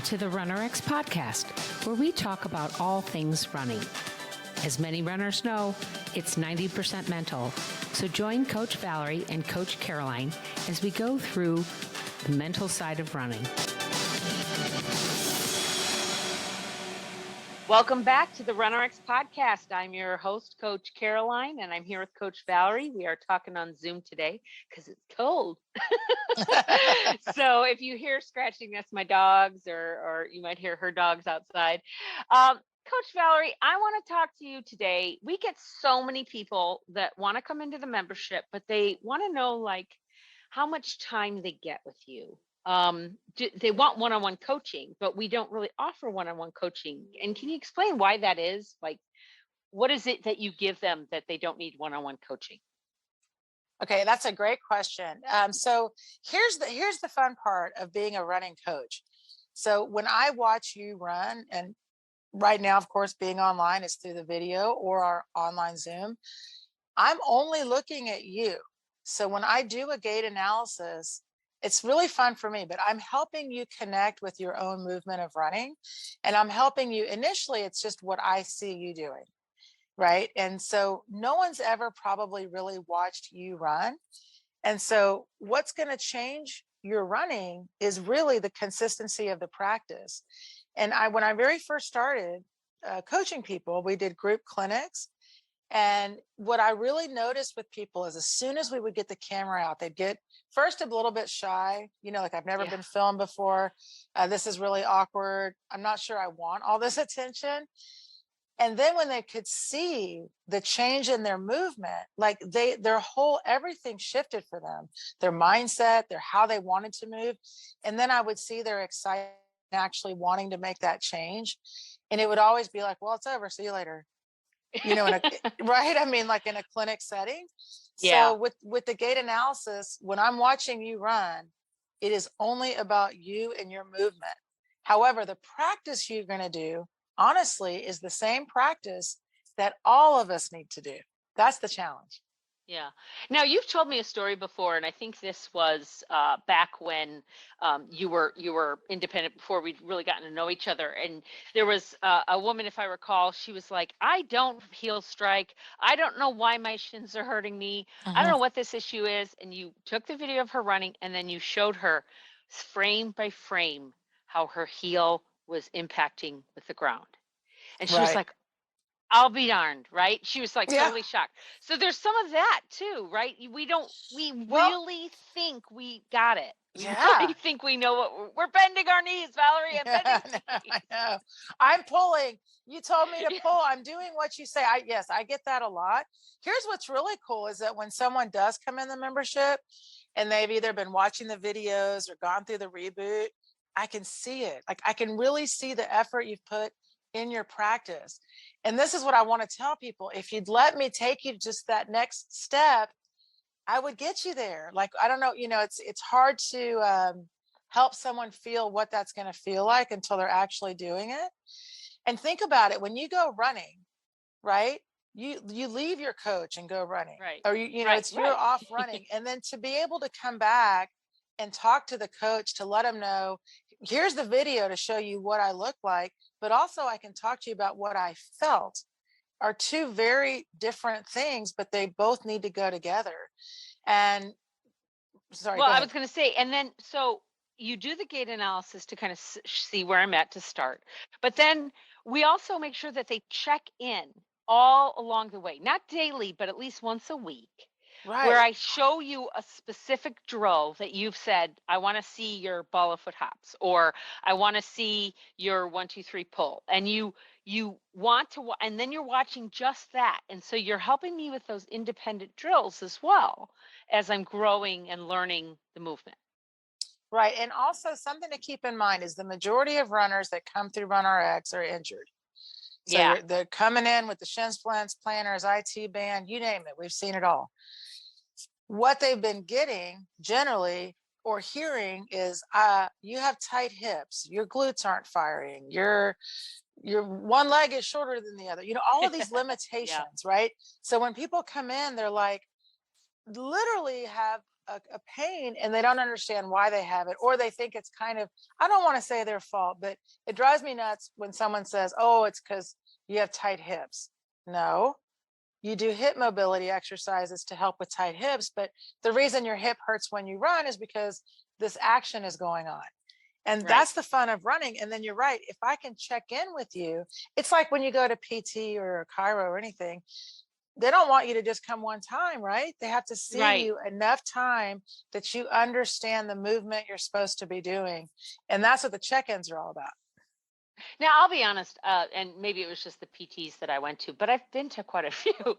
to the RunRX podcast, where we talk about all things running. As many runners know, it's 90% mental. So join Coach Valerie and Coach Caroline as we go through the mental side of running. Welcome back to the RunRX podcast. I'm your host, Coach Caroline, and I'm here with Coach Valerie. We are talking on Zoom today because it's cold. So if you hear scratching, that's my dogs, or you might hear her dogs outside. Coach Valerie, I want to talk to you today. We get so many people that want to come into the membership, but they want to know like how much time they get with you. They want one-on-one coaching, but we don't really offer one-on-one coaching. And can you explain why that is? Like, what is it that you give them that they don't need one-on-one coaching? Okay, that's a great question. So here's the fun part of being a running coach. So when I watch you run, and right now, of course, being online is through the video or our online Zoom, I'm only looking at you. So when I do a gait analysis, it's really fun for me, but I'm helping you connect with your own movement of running. And I'm helping you initially, it's just what I see you doing, right? And so no one's ever probably really watched you run. And so what's going to change your running is really the consistency of the practice. And when I very first started coaching people, we did group clinics. And what I really noticed with people is as soon as we would get the camera out, they'd get first a little bit shy, like I've never been filmed before. This is really awkward. I'm not sure I want all this attention. And then when they could see the change in their movement, like their whole, everything shifted for them, their mindset, how they wanted to move. And then I would see their excitement actually wanting to make that change. And it would always be like, well, it's over. See you later. Right? I mean, like in a clinic setting. Yeah. So with the gait analysis, when I'm watching you run, it is only about you and your movement. However, the practice you're going to do, honestly, is the same practice that all of us need to do. That's the challenge. Yeah. Now you've told me a story before, and I think this was back when you were independent before we'd really gotten to know each other. And there was a woman, if I recall, she was like, "I don't heel strike. I don't know why my shins are hurting me. I don't know what this issue is." And you took the video of her running, and then you showed her frame by frame how her heel was impacting with the ground, and she was like, I'll be darned, right? She was like totally shocked. So there's some of that too, right? We really think we got it. We really think we know what we're bending our knees, Valerie. I know. I'm pulling. You told me to pull. I'm doing what you say. I get that a lot. Here's what's really cool is that when someone does come in the membership and they've either been watching the videos or gone through the reboot, I can see it. Like I can really see the effort you've put in your practice. And this is what I want to tell people. If you'd let me take you just that next step, I would get you there. Like, I don't know, it's hard to help someone feel what that's going to feel like until they're actually doing it. And think about it. When you go running, right? You leave your coach and go running, right? Or you're off running. And then to be able to come back and talk to the coach to let them know, here's the video to show you what I look like, but also I can talk to you about what I felt, are two very different things, but they both need to go together. And sorry. Well, I was going to say, and then so you do the gait analysis to kind of see where I'm at to start, but then we also make sure that they check in all along the way, not daily, but at least once a week. Right. Where I show you a specific drill that you've said, I want to see your ball of foot hops, or I want to see your 1, 2, 3 pull. And you want to, and then you're watching just that. And so you're helping me with those independent drills as well as I'm growing and learning the movement. Right. And also something to keep in mind is the majority of runners that come through RunRX are injured. So they're coming in with the shin splints, planters, IT band, you name it. We've seen it all. What they've been getting generally or hearing is you have tight hips, your glutes aren't firing, your one leg is shorter than the other, all of these limitations, right? So when people come in, they're like, literally have a pain and they don't understand why they have it, or they think it's kind of, I don't want to say their fault, but it drives me nuts when someone says, oh, it's because you have tight hips. No, you do hip mobility exercises to help with tight hips, but the reason your hip hurts when you run is because this action is going on. And Right. that's the fun of running. And then you're right. If I can check in with you, it's like when you go to PT or chiro or anything, they don't want you to just come one time, right? They have to see Right. you enough time that you understand the movement you're supposed to be doing. And that's what the check-ins are all about. Now, I'll be honest, and maybe it was just the PTs that I went to, but I've been to quite a few.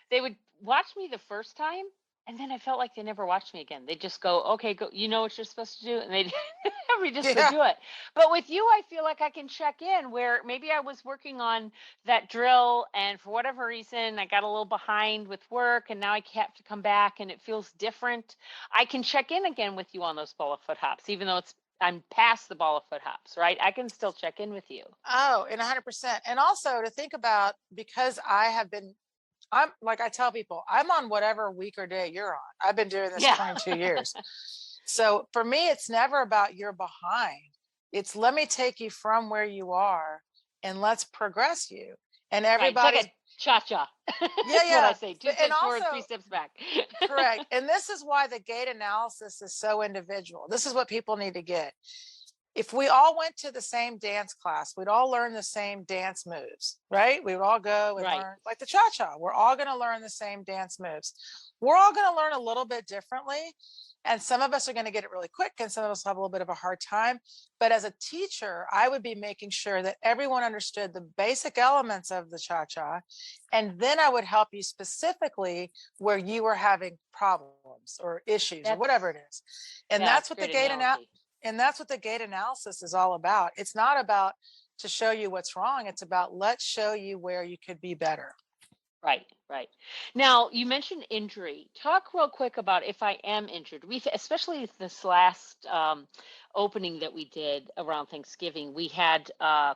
They would watch me the first time, and then I felt like they never watched me again. They just go, "Okay, go. You know what you're supposed to do," and they have me just go Yeah. do it. But with you, I feel like I can check in where maybe I was working on that drill, and for whatever reason, I got a little behind with work, and now I have to come back, and it feels different. I can check in again with you on those ball of foot hops, even though I'm past the ball of foot hops, right? I can still check in with you. Oh, and 100%. And also to think about, because I'm like, I tell people, I'm on whatever week or day you're on. I've been doing this Yeah. 22 years. So for me, it's never about you're behind. It's let me take you from where you are and let's progress you. And Right. It's like everybody's, a cha-cha. yeah, That's what I yeah. say. Two And steps forward, three also, steps back. correct. And this is why the gait analysis is so individual. This is what people need to get. If we all went to the same dance class, we'd all learn the same dance moves, right? We would all go and Right. learn like the cha-cha. We're all going to learn the same dance moves. We're all going to learn a little bit differently. And some of us are going to get it really quick and some of us have a little bit of a hard time. But as a teacher, I would be making sure that everyone understood the basic elements of the cha-cha. And then I would help you specifically where you were having problems or issues or That's whatever it is. And yeah, that's it's a what the great gait analogy. and that's what the gait analysis is all about. It's not about to show you what's wrong. It's about let's show you where you could be better. Right, right. Now, you mentioned injury. Talk real quick about if I am injured. We've, especially this last opening that we did around Thanksgiving, we had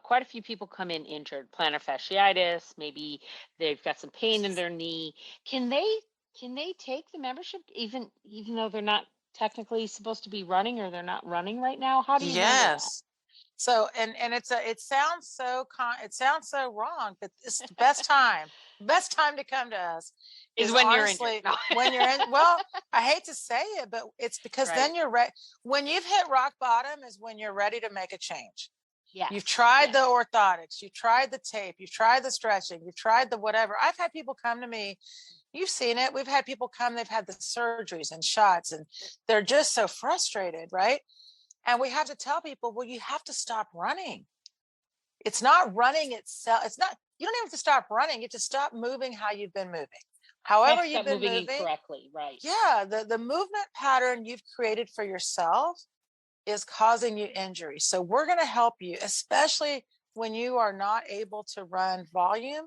quite a few people come in injured, plantar fasciitis. Maybe they've got some pain in their knee. Can they take the membership even though they're not technically supposed to be running or they're not running right now? How do you handle that? Yes. So and it sounds so it sounds so wrong, but it's the best time to come to us Is is when you're injured. honestly No. when you're in, well, I hate to say it, but it's because Right. then you're ready. When you've hit rock bottom is when you're ready to make a change. You've Yes. tried the Yes. orthotics, you've tried the tape, you've tried the stretching, you've tried the whatever. I've had people come to me, you've seen it. We've had people come, they've had the surgeries and shots, and they're just so frustrated, right? And we have to tell people, well, you have to stop running. It's not running itself. It's not, you don't even have to stop running. You have to stop moving how you've been moving. I have However to you've stop been moving moving, incorrectly. Right. yeah, the movement pattern you've created for yourself is causing you injury. So we're going to help you, especially when you are not able to run volume.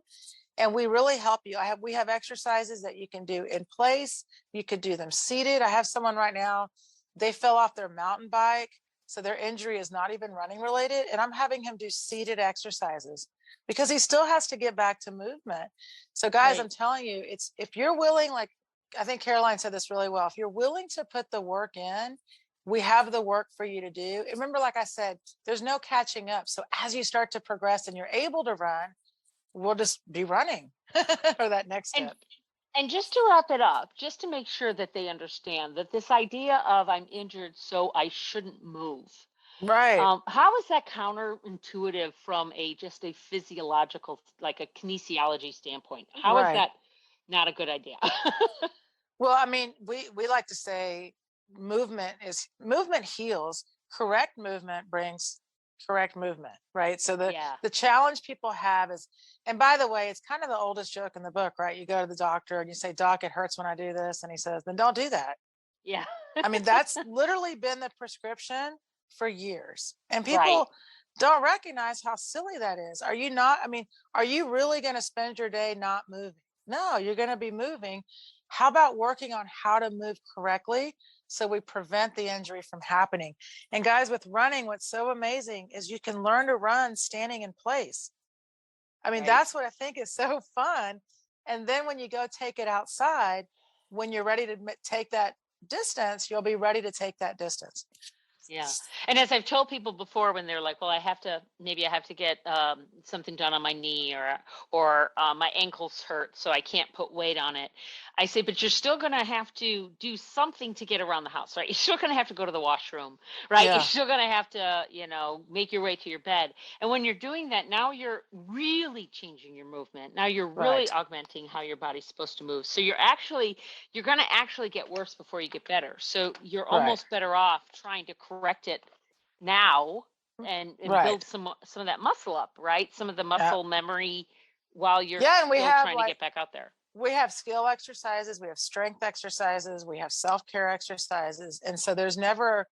And we really help you. We have exercises that you can do in place. You could do them seated. I have someone right now, they fell off their mountain bike. So their injury is not even running related. And I'm having him do seated exercises because he still has to get back to movement. So guys, I'm Right. telling you, it's if you're willing, like I think Caroline said this really well, if you're willing to put the work in, we have the work for you to do. And remember, like I said, there's no catching up. So as you start to progress and you're able to run, we'll just be running or that next And step. just to wrap it up, just to make sure that they understand that this idea of I'm injured, so I shouldn't move. Right. How is that counterintuitive from a just a physiological, like a kinesiology standpoint? How is Right. that not a good idea? Well, I mean, we like to say movement heals. Correct movement brings correct movement, right? So Yeah. the challenge people have is, and by the way, it's kind of the oldest joke in the book, right? You go to the doctor and you say, "Doc, it hurts when I do this," and he says, "Then don't do that." Yeah. I mean, that's literally been the prescription for years. And Right. people don't recognize how silly that is. Are you not? I mean, are you really going to spend your day not moving? No, you're going to be moving. How about working on how to move correctly so we prevent the injury from happening? And guys, with running, what's so amazing is you can learn to run standing in place. I mean, Right. that's what I think is so fun. And then when you go take it outside, when you're ready to take distance, you'll be ready to take that distance. Yeah. And as I've told people before, when they're like, well, maybe I have to get something done on my knee, or my ankles hurt, so I can't put weight on it. I say, but you're still going to have to do something to get around the house, right? You're still going to have to go to the washroom, right? You're Yeah, still going to have to, make your way to your bed. And when you're doing that, now you're really changing your movement. Now you're really right, augmenting how your body's supposed to move. So you're going to actually get worse before you get better. So you're right, almost better off trying to correct it now, and right. build some of that muscle up, right? Some of the Yeah. muscle memory while you're Yeah, and we still have trying to get back out there. we have skill exercises, we have strength exercises, we have self-care exercises. And so there's never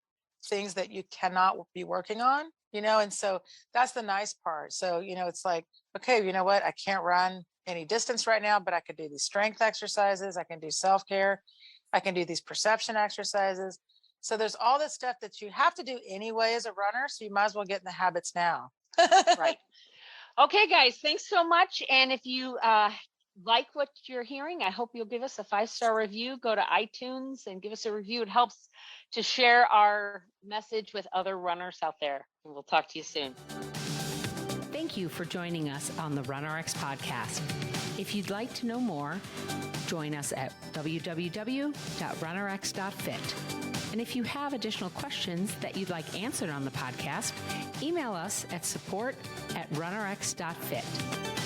things that you cannot be working on, and so that's the nice part. So, it's like, okay, you know what? I can't run any distance right now, but I could do these strength exercises, I can do self-care, I can do these perception exercises. So there's all this stuff that you have to do anyway as a runner. So you might as well get in the habits now. Right. Okay, guys, thanks so much. And if you like what you're hearing, I hope you'll give us a 5-star review. Go to iTunes and give us a review. It helps to share our message with other runners out there. And we'll talk to you soon. Thank you for joining us on the RunRX podcast. If you'd like to know more, join us at www.runrx.fit. And if you have additional questions that you'd like answered on the podcast, email us at support@runrx.fit.